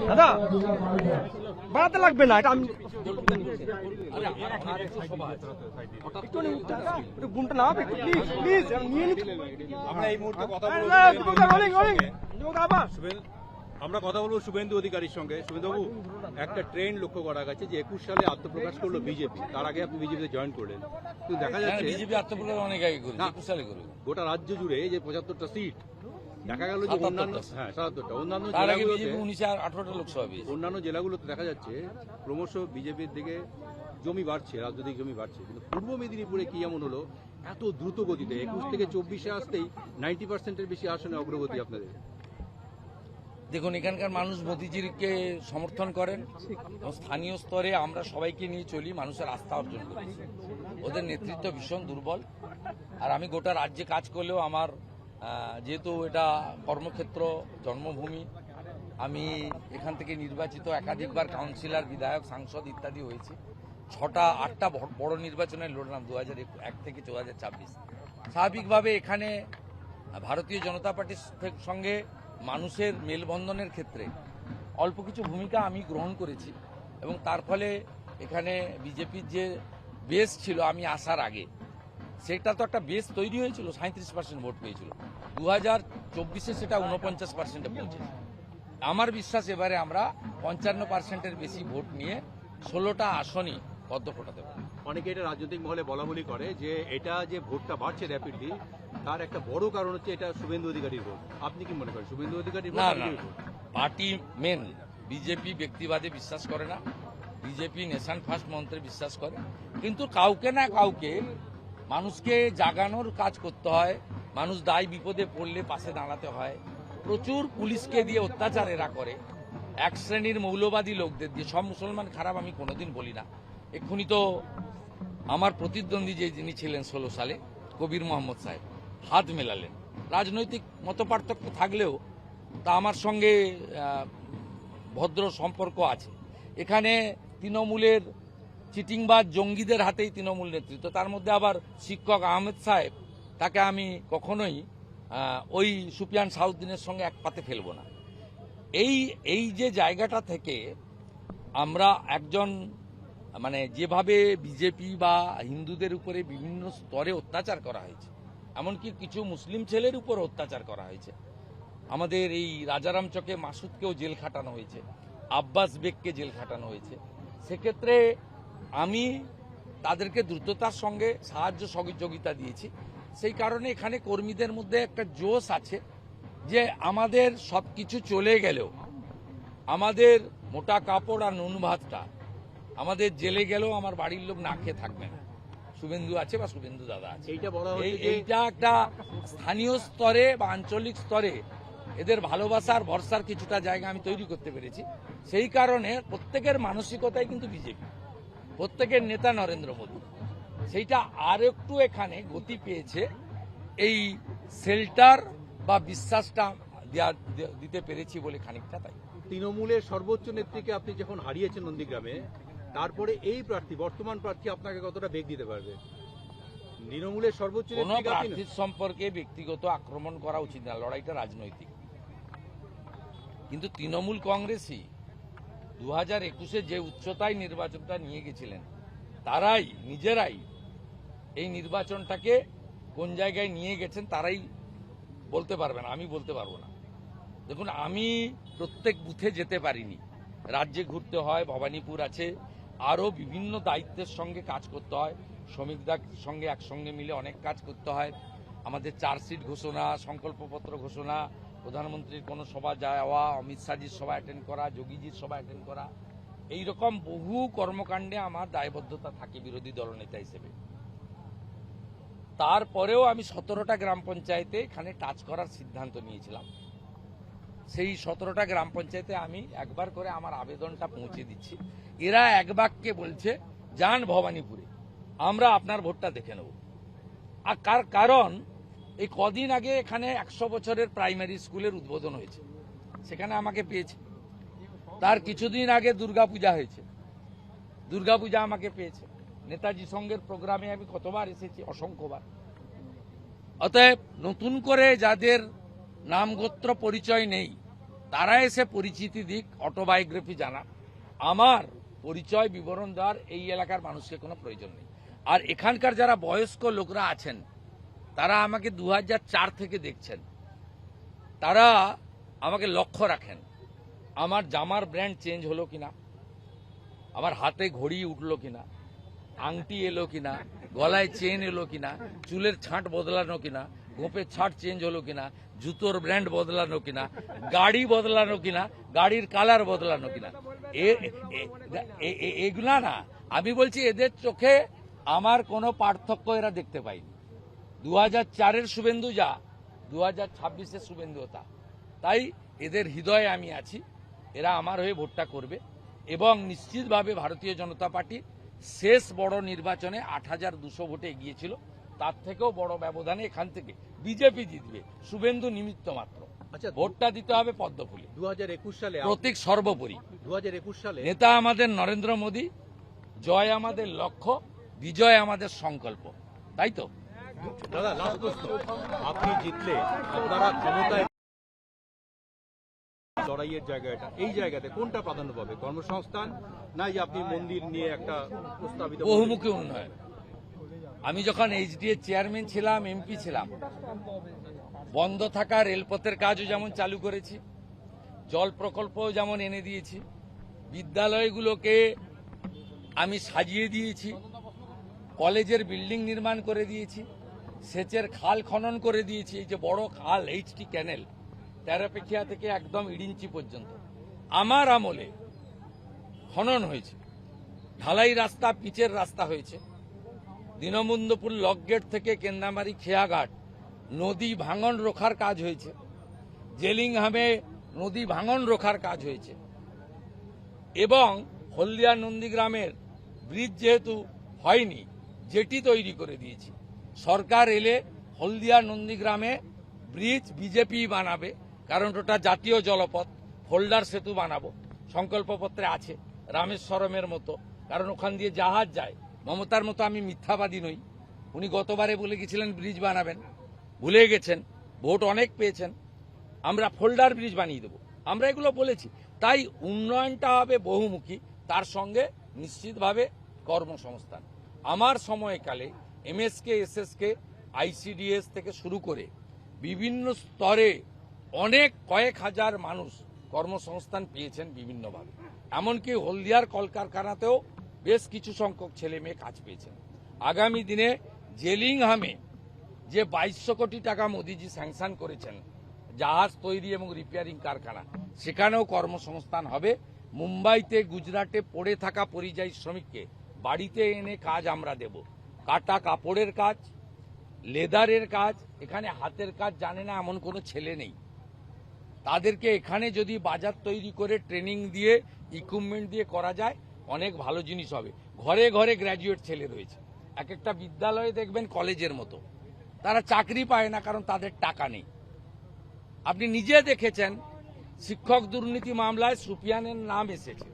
দাদা বাড়াতে লাগবে না, এটা আমি গুণটা না প্লিজ প্লিজ নিয়ে নিতে। আমরা এই মুহূর্তে কথা বলবো, আমরা কথা বলবো শুভেন্দু অধিকারীর সঙ্গে। শুভেন্দুবাবু, একটা ট্রেন্ড লক্ষ্য করা গেছে যে 21 সালে আত্মপ্রকাশ করলো বিজেপি, তার আগে আপনি বিজেপিতে জয়েন করলেন, কিন্তু দেখা যাচ্ছে বিজেপি আত্মপ্রকাশ অনেক আগে করবে, 21 সালে করবে। গোটা রাজ্য জুড়ে যে 75টা সিট দেখা গেল যে অন্যান্য 77টা অন্যান্য অন্যান্য জেলাগুলোতে দেখা যাচ্ছে ক্রমশ বিজেপির দিকে জমি বাড়ছে, রাজনৈতিক জমি বাড়ছে, কিন্তু পূর্ব মেদিনীপুরে কি এমন হলো এত দ্রুত গতিতে 21 থেকে 24-এ আসতেই 90%-এর বেশি আসনে অগ্রগতি আপনাদের? দেখুন, এখানকার মানুষ মোদিজিকে সমর্থন করেন, স্থানীয় স্তরে আমরা সবাইকে নিয়ে চলি, মানুষের আস্থা অর্জন করি। ওদের নেতৃত্ব ভীষণ দুর্বল। আর আমি গোটা রাজ্যে কাজ করলেও আমার যেহেতু এটা কর্মক্ষেত্র, জন্মভূমি, আমি এখান থেকে নির্বাচিত একাধিকবার কাউন্সিলর, বিধায়ক, সাংসদ ইত্যাদি হয়েছি। 6-8টা বড় নির্বাচনে লড়লাম 2001 থেকে 2024। স্বাভাবিকভাবে এখানে ভারতীয় জনতা পার্টির সঙ্গে মানুষের মেলবন্ধনের ক্ষেত্রে অল্প কিছু ভূমিকা আমি গ্রহণ করেছি, এবং তার ফলে এখানে বিজেপির যে বেস ছিল আমি আসার আগে, সেটা তো একটা বেস তৈরি হয়েছিল, 37% ভোট পেয়েছিল। 2024-এ সেটা 49%-এ পৌঁছেছে। আমার বিশ্বাস এবারে আমরা 55%-এর বেশি ভোট নিয়ে 16টা আসনই পদ্মফোটা দেব। অনেকে এটা রাজনৈতিক মহলে বলা বলি করে যে এটা যে ভোটটা বাড়ছে র্যাপিডলি, তার একটা বড় কারণ হচ্ছে এটা শুভেন্দু অধিকারীর ভোট। আপনি কি মনে করেন শুভেন্দু অধিকারীর ভোট? না, পার্টি মেন বিজেপি ব্যক্তিবাদে বিশ্বাস করে না, বিজেপি নেশন ফার্স্ট মন্ত্রে বিশ্বাস করে, কিন্তু কাউকে না কাউকে মানুষকে জাগানোর কাজ করতে হয়, মানুষ দায় বিপদে পড়লে পাশে দাঁড়াতে হয়। প্রচুর পুলিশকে দিয়ে অত্যাচার এরা করে, এক শ্রেণীর মৌলবাদী লোকদের দিয়ে। সব মুসলমান খারাপ আমি কোনোদিন বলি না। এক্ষুনি তো আমার প্রতিদ্বন্দ্বী যে যিনি ছিলেন 16 সালে, কবির মোহাম্মদ সাহেব, হাত মেলালেন। রাজনৈতিক মতপার্থক্য থাকলেও তা আমার সঙ্গে ভদ্র সম্পর্ক আছে। এখানে তৃণমূলের চিটিংবাজ জঙ্গিদের হাতেই তৃণমূল নেতৃত্ব, তার মধ্যে আবার শিক্ষক আহমেদ সাহেব, তাকে আমি কখনোই ওই সুফিয়ান সাউদ্দিনের সঙ্গে এক পাতে ফেলব না। এই যে জায়গাটা থেকে আমরা একজন যেভাবে বিজেপি বা হিন্দুদের উপরে বিভিন্ন স্তরে অত্যাচার করা হয়েছে, এমনকি কিছু মুসলিম ছেলের উপর অত্যাচার করা হয়েছে। আমাদের এই রাজারাম চকে মাসুদকেও জেল খাটানো হয়েছে, আব্বাস বেগকে জেল খাটানো হয়েছে। সেক্ষেত্রে আমি তাদেরকে দ্রুততার সঙ্গে সাহায্য সহযোগিতা দিয়েছি। সেই কারণে এখানে কর্মীদের মধ্যে একটা জোশ আছে যে আমাদের সবকিছু চলে গেলেও আমাদের মোটা কাপড় আর নুন ভাতটা আমাদের জেলে গেলেও আমার বাড়ির লোক না খেয়ে থাকবে না। শুভেন্দু আছে বা শুভেন্দু দাদা আছে। এইটা একটা স্থানীয় স্তরে বা আঞ্চলিক স্তরে এদের ভালোবাসার ভরসার কিছুটা জায়গা আমি তৈরি করতে পেরেছি। সেই কারণে প্রত্যেকের মানসিকতাই কিন্তু বিজেপি, প্রত্যেকের নেতা নরেন্দ্র মোদী। সেইটা আর একটু এখানে গতি পেয়েছে এই শেল্টার বা বিশ্বাসটা দিতে পেরেছি বলে খানিকটা। তাই তৃণমূলের সর্বোচ্চ নেত্রীকে আপনি যখন হারিয়েছেন নন্দীগ্রামে, তারপরে এই প্রার্থী, বর্তমান প্রার্থী আপনাকে কতটা বেগ দিতে পারবে? তৃণমূলের সর্বোচ্চ কোন প্রার্থীর সম্পর্কে ব্যক্তিগত আক্রমণ করা উচিত না, লড়াইটা রাজনৈতিক। কিন্তু তৃণমূল কংগ্রেসই 2021-এ যে উচ্চতায় নির্বাচনটা নিয়ে গেছিলেন, তারাই নিজেরাই এই নির্বাচনটাকে কোন জায়গায় নিয়ে গেছেন তারাই বলতে পারবেন, আমি বলতে পারবো না। দেখুন, আমি প্রত্যেক বুথে যেতে পারিনি, রাজ্যে ঘুরতে হয়, ভবানীপুর আছে, আরও বিভিন্ন দায়িত্বের সঙ্গে কাজ করতে হয়, শ্রমিকদের সঙ্গে একসঙ্গে মিলে অনেক কাজ করতে হয়। আমাদের চার্জশিট ঘোষণা, সংকল্পপত্র ঘোষণা, প্রধানমন্ত্রীর কোনো সভা যাওয়া, অমিত শাহজির সভা অ্যাটেন্ড করা, যোগীজির সভা অ্যাটেন্ড করা, এইরকম বহু কর্মকাণ্ডে আমার দায়বদ্ধতা থাকে বিরোধী দলনেতা হিসেবে। তারপরেও আমি 17টা গ্রাম পঞ্চায়েতে এখানে টাচ করার সিদ্ধান্ত নিয়েছিলাম। সেই 17টা গ্রাম পঞ্চায়েতে আমি একবার করে আমার আবেদনটা পৌঁছে দিচ্ছি। এরা এক বাক্যে বলছে যান ভবানীপুরে, আমরা আপনার ভোটটা দেখে নেব। আর কারণ এই কদিন আগে এখানে 100 বছরের প্রাইমারি স্কুলের উদ্বোধন হয়েছে, সেখানে আমাকে পেয়েছে। তার কিছুদিন আগে দুর্গাপূজা হয়েছে, দুর্গাপূজা আমাকে পেয়েছে, নেতাজি সঙ্গের প্রোগ্রামে আমি কতবার এসেছি, অসংখ্যবার। অতএব নতুন করে যাদের নাম গোত্র পরিচয় নেই তারা এসে পরিচিতি দিক, অটোবায়োগ্রাফি জানা। আমার পরিচয় বিবরণ দেওয়ার এই এলাকার মানুষকে কোনো প্রয়োজন নেই। আর এখানকার যারা বয়স্ক লোকরা আছেন তারা আমাকে 2004 থেকে দেখছেন, তারা আমাকে লক্ষ্য রাখেন আমার জামার ব্র্যান্ড চেঞ্জ হলো কিনা, আমার হাতে ঘড়ি উঠলো কিনা, আংটি এলো কিনা, গলায় চেন এলো কিনা, চুলের ছাঁট বদলানো কিনা, গোপের ছাঁট চেঞ্জ হলো কিনা, জুতোর ব্র্যান্ড বদলানো কিনা, গাড়ি বদলানো কিনা, গাড়ির কালার বদলানো কিনা, এগুলা না। আমি বলছি এদের চোখে আমার কোনো পার্থক্য এরা দেখতে পাইনি। 2004-এর শুভেন্দু যা 2026-এর শুভেন্দু তা। তাই এদের হৃদয়ে আমি আছি, এরা আমার হয়ে ভোটটা করবে এবং নিশ্চিতভাবে ভারতীয় জনতা পার্টি শেষ বড় নির্বাচনে 8,200 ভোটে এগিয়েছিল, তার থেকেও বড় ব্যবধানে এখান থেকে বিজেপি জিতবে। শুভেন্দু নিমিত্ত মাত্র। আচ্ছা, ভোটটা দিতে হবে পদ্মফুলে। 2021 সালে প্রতীক সর্বোপরি। 2021 সালে নেতা আমাদের নরেন্দ্র মোদী, জয় আমাদের লক্ষ্য, বিজয় আমাদের সংকল্প, তাই তো? দাদা, লাস্ট প্রশ্ন, আপনি জিতলে আপনারা ক্ষমতায় লড়াইয়ের জায়গাটা, এই জায়গাতে কোনটা প্রাধান্য পাবে? কর্মসংস্থান না যে আপনি মন্দির নিয়ে একটা প্রস্তাবিত বহুমুখী উন্নয়ন। আমি যখন এইচডিএ চেয়ারম্যান ছিলাম, এমপি ছিলাম, বন্ধ থাকা রেলপথের কাজও যেমন চালু করেছি, জল প্রকল্পও যেমন এনে দিয়েছি, বিদ্যালয়গুলোকে আমি সাজিয়ে দিয়েছি, কলেজের বিল্ডিং নির্মাণ করে দিয়েছি, সেচের খাল খনন করে দিয়েছি। এই যে বড় খাল এইচটি ক্যানেল, তেরাপেখিয়া থেকে একদম ইডিঞ্চি পর্যন্ত আমার আমলে খনন হয়েছে। ঢালাই রাস্তা, পিচের রাস্তা হয়েছে। দীনবন্ধুপুর লকগেট থেকে কেন্দামারি খেয়াঘাট নদী ভাঙন রোখার কাজ হয়েছে। জেলিংহামে নদী ভাঙন রোখার কাজ হয়েছে এবং হলদিয়া নন্দীগ্রামের ব্রিজ যেহেতু হয়নি, জেটি তৈরি করে দিয়েছি। সরকার এলে হলদিয়া নন্দীগ্রামে ব্রিজ বিজেপি বানাবে, কারণ ওটা জাতীয় জলপথ। ফোল্ডার সেতু বানাবো, সংকল্পপত্রে আছে, রামেশ্বরমের মতো, কারণ ওখান দিয়ে জাহাজ যায়। মমতার মতো আমি মিথ্যাবাদী নই। উনি গতবারে বলে গেছিলেন ব্রিজ বানাবেন, ভুলে গেছেন, ভোট অনেক পেয়েছেন। আমরা ফোল্ডার ব্রিজ বানিয়ে দেবো, আমরা এগুলো বলেছি। তাই উন্নয়নটা হবে বহুমুখী, তার সঙ্গে নিশ্চিতভাবে কর্মসংস্থান। আমার সময়কালে এমএসকে, এসএসকে, আইসিডিএস থেকে শুরু করে বিভিন্ন স্তরে অনেক কয়েক হাজার মানুষ কর্মসংস্থান পেয়েছেন বিভিন্নভাবে। এমনকি হলদিয়ার কলকারখানাতেও বেশ কিছু সংখ্যক ছেলে মেয়ে কাজ পেয়েছেন। আগামী দিনে জেলিংহামে যে 2200 কোটি টাকা মোদিজি স্যাংশন করেছেন জাহাজ তৈরি এবং রিপেয়ারিং কারখানা, সেখানেও কর্মসংস্থান হবে। মুম্বাইতে, গুজরাটে পড়ে থাকা পরিযায়ী শ্রমিককে বাড়িতে এনে কাজ আমরা দেব। কাটা কাপড়ের কাজ, লেদারের কাজ, এখানে হাতের কাজ জানে না এমন কোনো ছেলে নেই। তাদেরকে এখানে যদি বাজার তৈরি করে ট্রেনিং দিয়ে, ইকুইপমেন্ট দিয়ে করা যায়, অনেক ভালো জিনিস হবে। ঘরে ঘরে গ্র্যাজুয়েট ছেলে রয়েছে। এক একটা বিদ্যালয়ে দেখবেন কলেজের মতো, তারা চাকরি পায় না কারণ তাদের টাকা নেই। আপনি নিজে দেখেছেন শিক্ষক দুর্নীতি মামলায় সুফিয়ানের নাম এসেছে,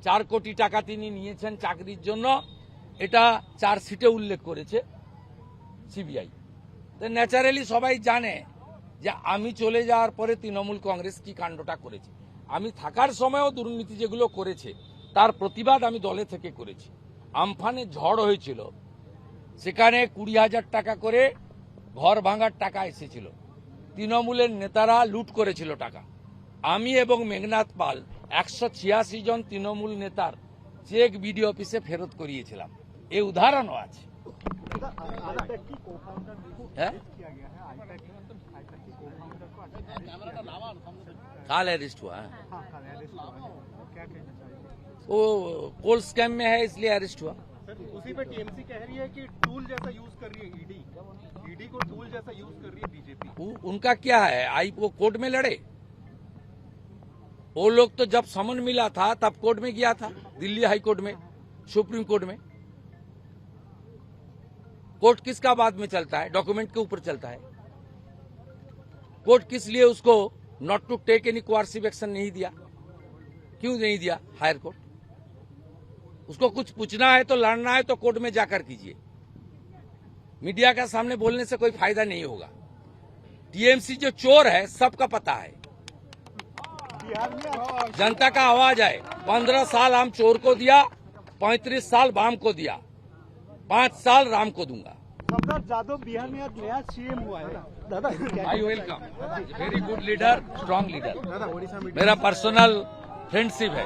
4 কোটি টাকা তিনি নিয়েছেন চাকরির জন্য, এটা চার্জশিটে উল্লেখ করেছে সিবিআই। তো ন্যাচারালি সবাই জানে যে আমি চলে যাওয়ার পরে তৃণমূল কংগ্রেস কি কাণ্ডটা করেছে। আমি থাকার সময়ও দুর্নীতি যেগুলো করেছে তার প্রতিবাদ আমি দলে থেকে করেছি। আমফানে ঝড় হয়েছিল, সেখানে 20,000 টাকা করে ঘর ভাঙার টাকা এসেছিল, তৃণমূলের নেতারা লুট করেছিল টাকা। আমি এবং মেঘনাথ পাল 186 জন তৃণমূল নেতার চেক বিডি অফিসে ফেরত করিয়েছিলাম। এই উদাহরণও আছে। হ্যাঁ, काल अरेस्ट हुआ है, वो कोल स्कैम में है इसलिए अरेस्ट हुआ। उसी पे टीएमसी कह रही है कि टूल जैसा यूज कर रही है ईडी को टूल जैसा यूज कर रही है बीजेपी। उनका क्या है, आई वो कोर्ट में लड़े। वो लोग तो जब समन मिला था तब कोर्ट में गया था, दिल्ली हाई कोर्ट में, सुप्रीम कोर्ट में। कोर्ट किसका बाद में चलता है, डॉक्यूमेंट के ऊपर चलता है। कोर्ट किस लिए उसको not to take any coercive action नहीं दिया, क्यों नहीं दिया हायर कोर्ट? उसको कुछ पूछना है तो लड़ना है तो कोर्ट में जाकर कीजिए। मीडिया के सामने बोलने से कोई फायदा नहीं होगा। टीएमसी जो चोर है सबका पता है, जनता का आवाज है। 15 साल हम चोर को दिया, 35 साल वाम को दिया, 5 साल राम को दूंगा। सम्राट जाधव बिहार में आज नया सीएम हुआ है दादा। I welcome, very good leader, strong leader, मेरा पर्सनल फ्रेंडशिप है।